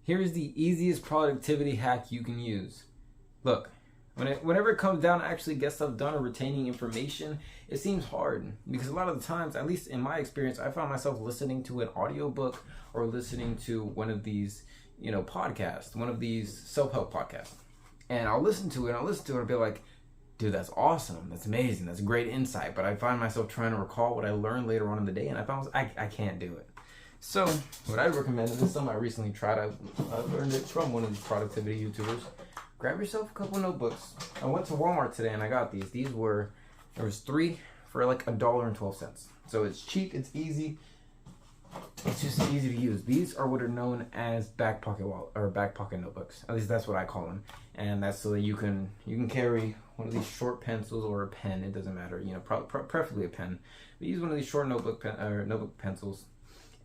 Here's the easiest productivity hack you can use. Look, whenever it comes down to actually get stuff done or retaining information, it seems hard because a lot of the times, at least in my experience, I found myself listening to an audiobook or listening to one of these, podcasts, one of these self-help podcasts. And I'll listen to it and I'll be like, dude, that's awesome. That's amazing. That's great insight. But I find myself trying to recall what I learned later on in the day, and I found I can't do it. So what I recommend, and this is something I recently tried, I learned it from one of these productivity YouTubers. Grab yourself a couple notebooks. I went to Walmart today and I got these. There was 3 for like $1.12. So it's cheap, it's easy. It's just easy to use. These are what are known as back pocket notebooks. At least that's what I call them. And that's so that you can carry one of these short pencils or a pen. It doesn't matter. Preferably a pen. But use one of these short notebook pencils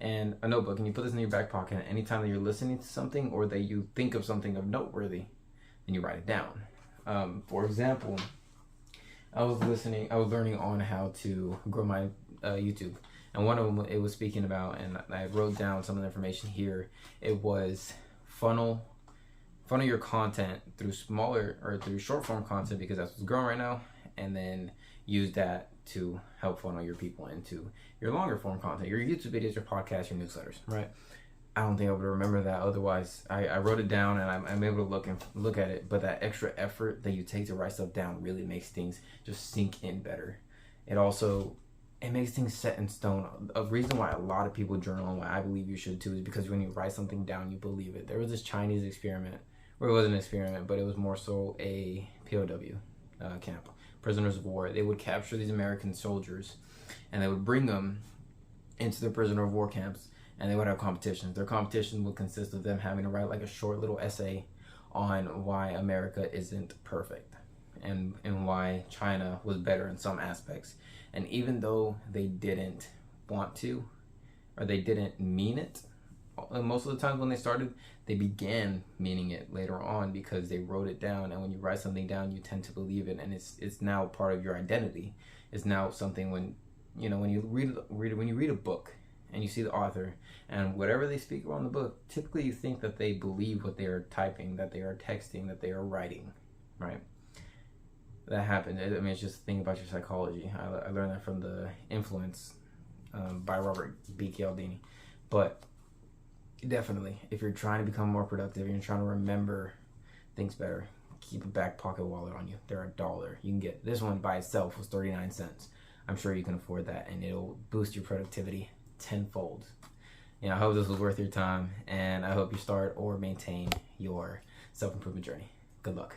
and a notebook, and you put this in your back pocket. And anytime that you're listening to something or that you think of something of noteworthy, then you write it down. For example, I was learning on how to grow my YouTube. And one of them, it was speaking about, and I wrote down some of the information here. It was funnel your content through through short form content, because that's what's growing right now, and then use that to help funnel your people into your longer form content, your YouTube videos, your podcasts, your newsletters, right? I don't think I would remember that otherwise. I wrote it down and I'm able to look at it, but that extra effort that you take to write stuff down really makes things just sink in better. It makes things set in stone. A reason why a lot of people journal, and why I believe you should too, is because when you write something down, you believe it. There was this Chinese experiment, or it wasn't an experiment, but it was more so a POW camp, prisoners of war. They would capture these American soldiers, and they would bring them into their prisoner of war camps, and they would have competitions. Their competition would consist of them having to write like a short little essay on why America isn't perfect, and why China was better in some aspects. And even though they didn't want to, or they didn't mean it, most of the times when they started, they began meaning it later on because they wrote it down. And when you write something down, you tend to believe it, and it's now part of your identity. It's now something when you read a book and you see the author and whatever they speak around the book, typically you think that they believe what they are typing, that they are texting, that they are writing, right? That happened. It's just a thing about your psychology. I learned that from The Influence by Robert B. Cialdini. But definitely, if you're trying to become more productive and you're trying to remember things better, keep a back pocket wallet on you. They're $1. You can get this one by itself was 39 cents. I'm sure you can afford that, and it'll boost your productivity tenfold. I hope this was worth your time, and I hope you start or maintain your self-improvement journey. Good luck.